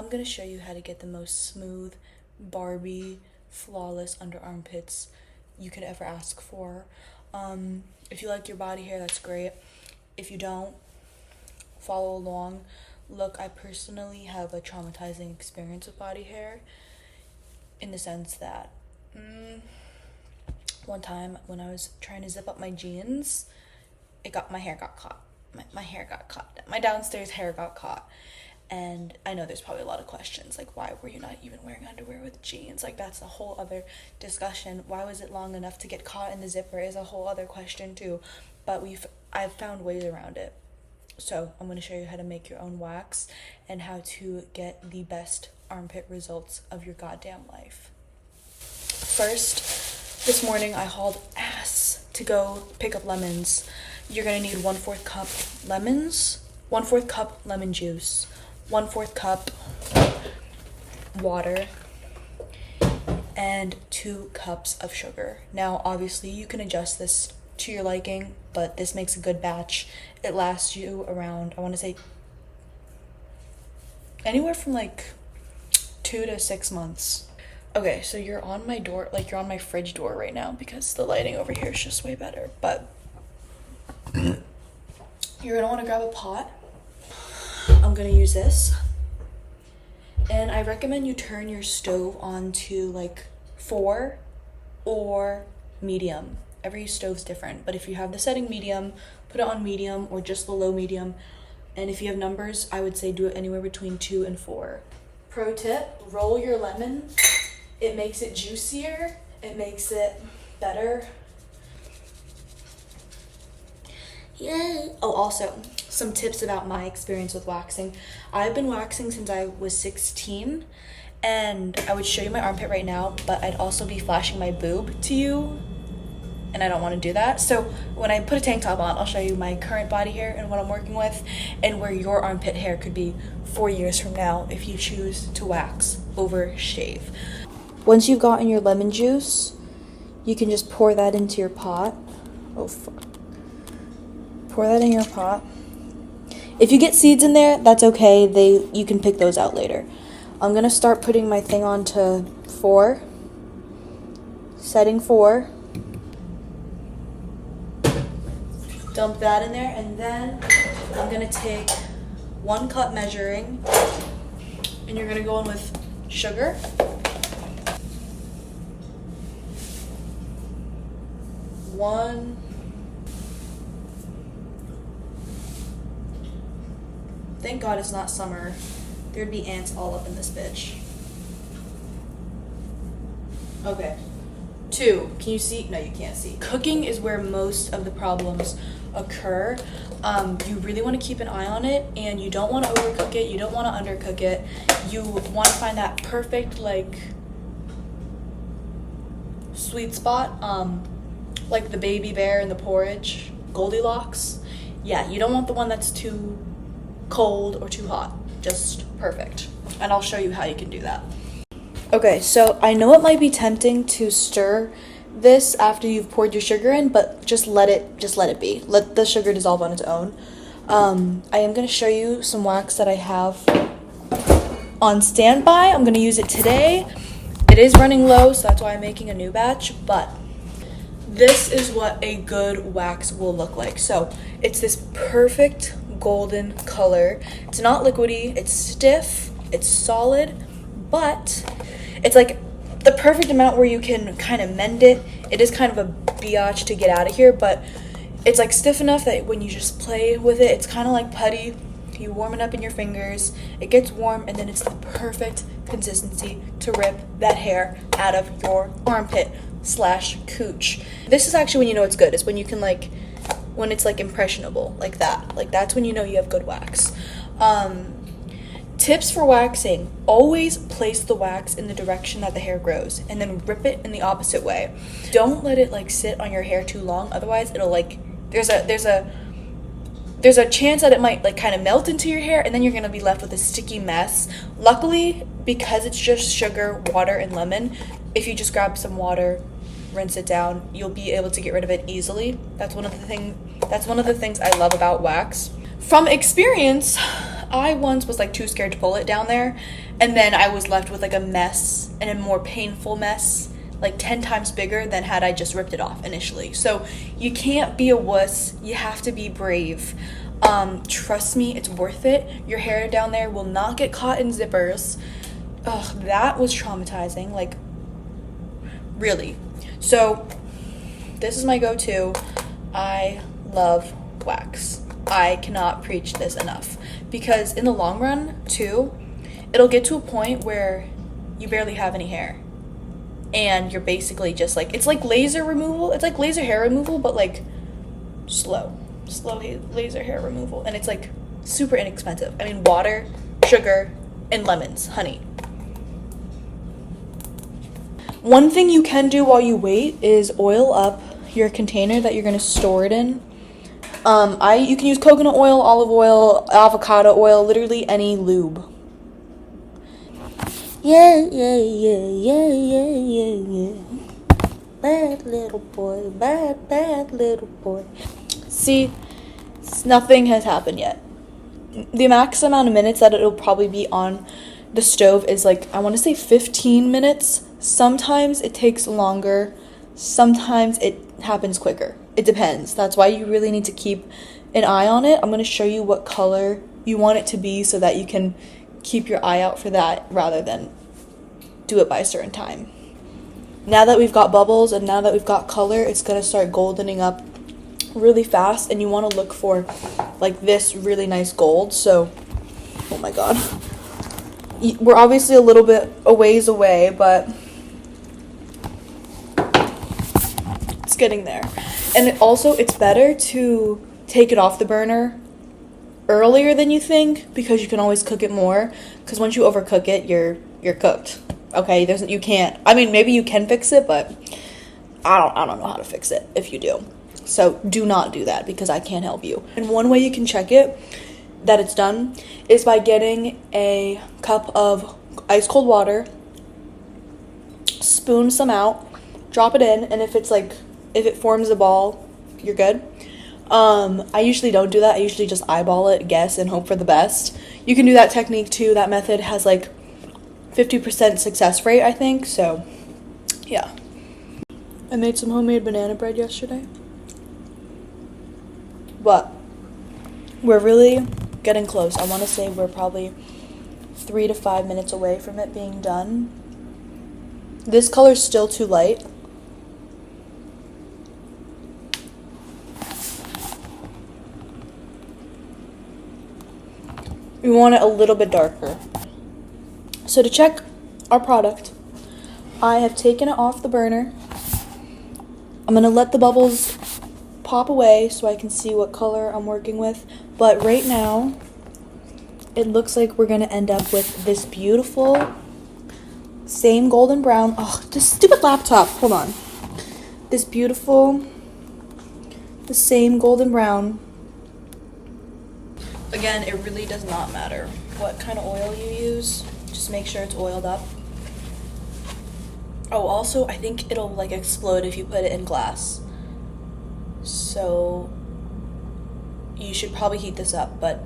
I'm gonna show you how to get the most smooth, Barbie, flawless under armpits you could ever ask for. If you like your body hair, that's great. If you don't, follow along. Look, I personally have a traumatizing experience with body hair in the sense that one time when I was trying to zip up my jeans, my hair got caught. My hair got caught. My downstairs hair got caught. And I know there's probably a lot of questions, like, why were you not even wearing underwear with jeans? Like, that's a whole other discussion. Why was it long enough to get caught in the zipper is a whole other question too. But I've found ways around it. So I'm going to show you how to make your own wax and how to get the best armpit results of your goddamn life. First, this morning I hauled ass to go pick up lemons. You're going to need 1/4 cup lemons, 1/4 cup lemon juice, 1/4 cup water, and 2 cups of sugar. Now, obviously, you can adjust this to your liking, but this makes a good batch. It lasts you around, I want to say, anywhere from like 2 to 6 months. Okay, so you're on my door, like you're on my fridge door right now because the lighting over here is just way better, but you're gonna want to grab a pot. I'm gonna use this, and I recommend you turn your stove on to like 4 or medium. Every stove's different, but if you have the setting medium, put it on medium or just the low medium. And if you have numbers, I would say do it anywhere between 2 and 4. Pro tip, roll your lemon. It makes it juicier, it makes it better. Yay! Oh, also, some tips about my experience with waxing. I've been waxing since I was 16, and I would show you my armpit right now, but I'd also be flashing my boob to you, and I don't want to do that. So when I put a tank top on, I'll show you my current body hair and what I'm working with, and where your armpit hair could be 4 years from now if you choose to wax over shave. Once you've gotten your lemon juice, you can just pour that into your pot. Oh, fuck. Pour that in your pot. If you get seeds in there, that's okay. You can pick those out later. I'm going to start putting my thing on to 4. Setting 4. Dump that in there, and then I'm going to take 1 cup measuring, and you're going to go in with sugar. Thank God it's not summer. There'd be ants all up in this bitch. Okay. 2. Can you see? No, you can't see. Cooking is where most of the problems occur. You really want to keep an eye on it, and you don't want to overcook it. You don't want to undercook it. You want to find that perfect, like, sweet spot. Like the baby bear in the porridge, Goldilocks. Yeah, you don't want the one that's too cold or too hot, just perfect. And I'll show you how you can do that. Okay, so I know it might be tempting to stir this after you've poured your sugar in, but just let it be. Let the sugar dissolve on its own. I am going to show you some wax that I have on standby. I'm going to use it today. It is running low, so that's why I'm making a new batch, but this is what a good wax will look like. So it's this perfect golden color. It's not liquidy, it's stiff, it's solid, but it's like the perfect amount where you can kind of mend it. It is kind of a biatch to get out of here, but it's like stiff enough that when you just play with it, it's kind of like putty. You warm it up in your fingers, it gets warm, and then it's the perfect consistency to rip that hair out of your armpit/cooch. This is actually when you know it's good. It's when you can, like, when it's like impressionable, like that. Like, that's when you know you have good wax. Tips for waxing: always place the wax in the direction that the hair grows, and then rip it in the opposite way. Don't let it like sit on your hair too long, otherwise it'll like there's a chance that it might like kind of melt into your hair, and then you're gonna be left with a sticky mess. Luckily, because it's just sugar, water, and lemon, if you just grab some water, rinse it down, you'll be able to get rid of it easily. That's one of the things I love about wax. From experience, I once was like too scared to pull it down there, and then I was left with like a mess, and a more painful mess, like 10 times bigger than had I just ripped it off initially. So you can't be a wuss. You have to be brave. Trust me, it's worth it. Your hair down there will not get caught in zippers. Ugh, that was traumatizing, like really. So this is my go-to. I love wax. I cannot preach this enough, because in the long run too, it'll get to a point where you barely have any hair, and you're basically just like, it's like laser removal. It's like laser hair removal, but like slow laser hair removal, and it's like super inexpensive. I mean, water, sugar, and lemons, honey. One thing you can do while you wait is oil up your container that you're going to store it in. You can use coconut oil, olive oil, avocado oil, literally any lube. Yeah. Bad little boy, bad little boy. See, nothing has happened yet. The max amount of minutes that it'll probably be on the stove is like, I want to say 15 minutes. Sometimes it takes longer. Sometimes it happens quicker. It depends. That's why you really need to keep an eye on it. I'm going to show you what color you want it to be so that you can keep your eye out for that rather than do it by a certain time. Now that we've got bubbles and now that we've got color, it's going to start goldening up really fast, and you want to look for like this really nice gold. So, oh my god. We're obviously a little bit a ways away, but it's getting there. And it's better to take it off the burner earlier than you think, because you can always cook it more, because once you overcook it, you're cooked. Okay, you can't. I mean, maybe you can fix it, but I don't know how to fix it if you do. So do not do that, because I can't help you. And one way you can check it that it's done is by getting a cup of ice cold water, spoon some out, drop it in, and if it forms a ball, you're good. I usually don't do that. I usually just eyeball it, guess, and hope for the best. You can do that technique too. That method has like 50% success rate, I think. So yeah. I made some homemade banana bread yesterday. But we're really getting close. I want to say we're probably 3 to 5 minutes away from it being done. This color's still too light. We want it a little bit darker. So to check our product, I have taken it off the burner. I'm going to let the bubbles pop away so I can see what color I'm working with. But right now, it looks like we're going to end up with this beautiful, same golden brown. Oh, this stupid laptop. Hold on. This beautiful, the same golden brown. Again, it really does not matter what kind of oil you use. Just make sure it's oiled up. Oh, also, I think it'll like explode if you put it in glass. So you should probably heat this up, but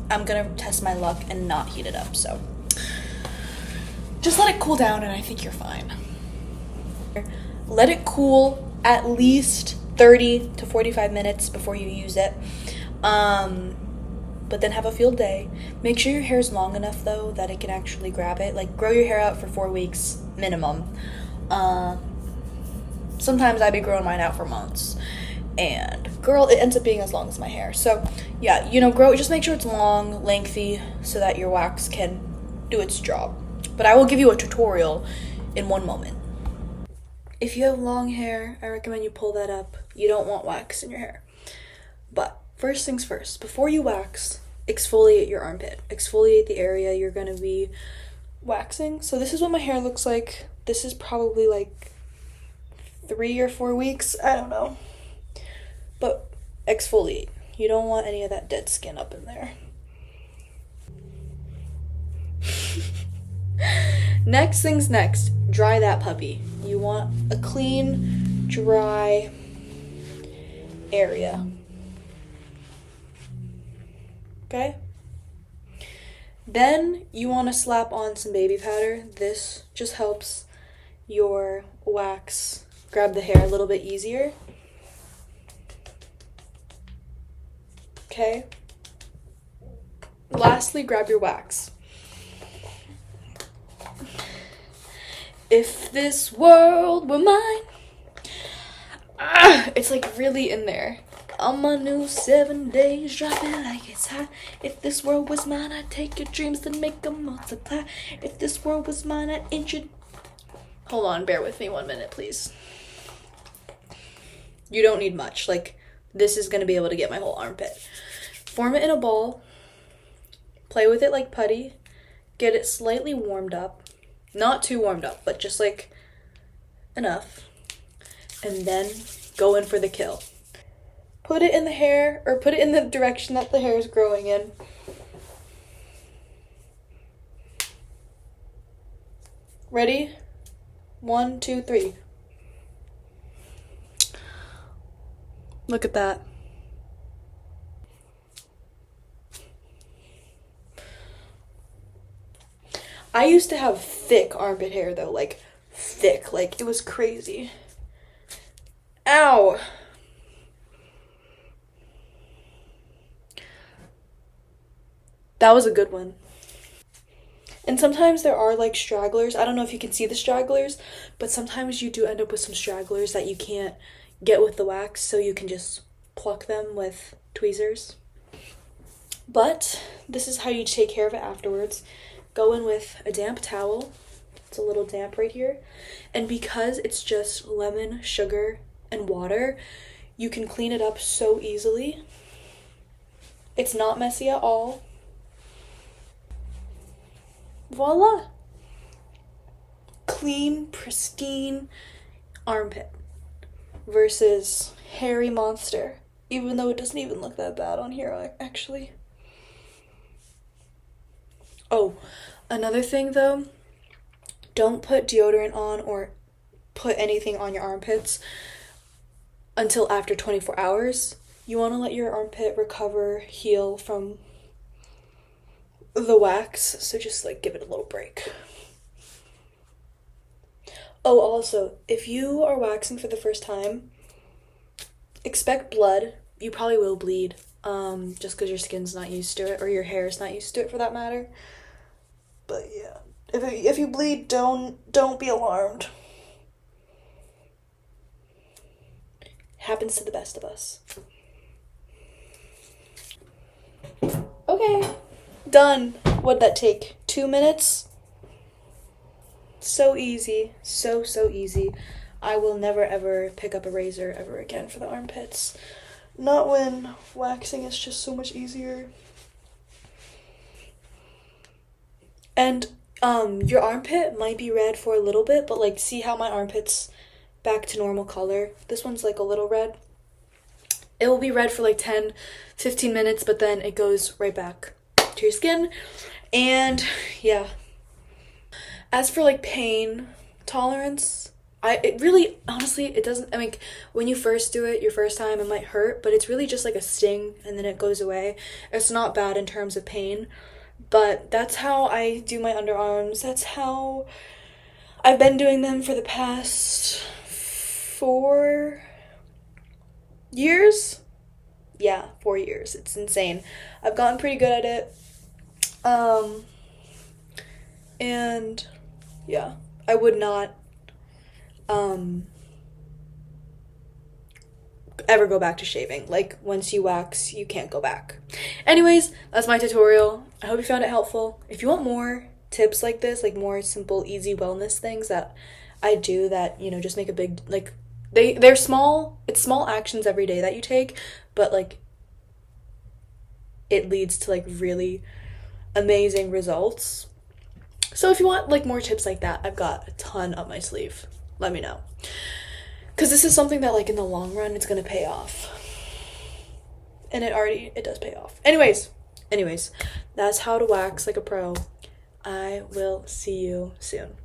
I'm gonna test my luck and not heat it up. So just let it cool down and I think you're fine. Let it cool at least 30 to 45 minutes before you use it. But then have a field day. Make sure your hair is long enough though that it can actually grab it. Like, grow your hair out for 4 weeks minimum. Sometimes I'd be growing mine out for months. And girl, it ends up being as long as my hair. So yeah, just make sure it's long, lengthy, so that your wax can do its job. But I will give you a tutorial in one moment. If you have long hair, I recommend you pull that up. You don't want wax in your hair. But first things first, before you wax, exfoliate your armpit. Exfoliate the area you're going to be waxing. So this is what my hair looks like. This is probably like 3 or 4 weeks. I don't know. But exfoliate. You don't want any of that dead skin up in there. Next things next, dry that puppy. You want a clean, dry area. Okay? Then you want to slap on some baby powder. This just helps your wax grab the hair a little bit easier. Okay. Lastly, grab your wax. If this world were mine. It's like really in there. On my new 7 days, drop it like it's hot. If this world was mine, I'd take your dreams and make them multiply. If this world was mine, I'd introduce. Hold on, bear with me 1 minute, please. You don't need much. Like, this is gonna be able to get my whole armpit. Form it in a ball. Play with it like putty. Get it slightly warmed up. Not too warmed up, but just like enough. And then go in for the kill. Put it in the hair, or put it in the direction that the hair is growing in. Ready? 1, 2, 3. Look at that. I used to have thick armpit hair though, like thick, like it was crazy. Ow! That was a good one. And sometimes there are like stragglers. I don't know if you can see the stragglers, but sometimes you do end up with some stragglers that you can't get with the wax, so you can just pluck them with tweezers. But this is how you take care of it afterwards. Go in with a damp towel. It's a little damp right here. And because it's just lemon, sugar, and water, you can clean it up so easily. It's not messy at all. Voila! Clean, pristine armpit versus hairy monster. Even though it doesn't even look that bad on here, actually. Oh, another thing though, don't put deodorant on or put anything on your armpits until after 24 hours. You want to let your armpit recover, heal from the wax, so just like give it a little break. Oh, also, if you are waxing for the first time, expect blood. You probably will bleed, just because your skin's not used to it, or your hair is not used to it for that matter. But yeah, if you bleed, don't be alarmed. Happens to the best of us. Okay, done. What'd that take? 2 minutes? So easy, so easy. I will never ever pick up a razor ever again for the armpits. Not when waxing is just so much easier. And your armpit might be red for a little bit, but like see how my armpit's back to normal color? This one's like a little red. It will be red for like 10-15 minutes, but then it goes right back to your skin. And yeah. As for like pain tolerance, it really, honestly, it doesn't, I mean, when you first do it, your first time, it might hurt, but it's really just like a sting and then it goes away. It's not bad in terms of pain, but that's how I do my underarms. That's how I've been doing them for the past 4 years. Yeah, 4 years. It's insane. I've gotten pretty good at it. And yeah, I would not ever go back to shaving. Like, once you wax, you can't go back. Anyways, that's my tutorial. I hope you found it helpful. If you want more tips like this, like more simple, easy wellness things that I do that, you know, just make a big, like, they're small, it's small actions every day that you take, but like it leads to like really amazing results. So if you want like more tips like that, I've got a ton up my sleeve. Let me know. Because this is something that like in the long run, it's going to pay off. And it does pay off. Anyways, that's how to wax like a pro. I will see you soon.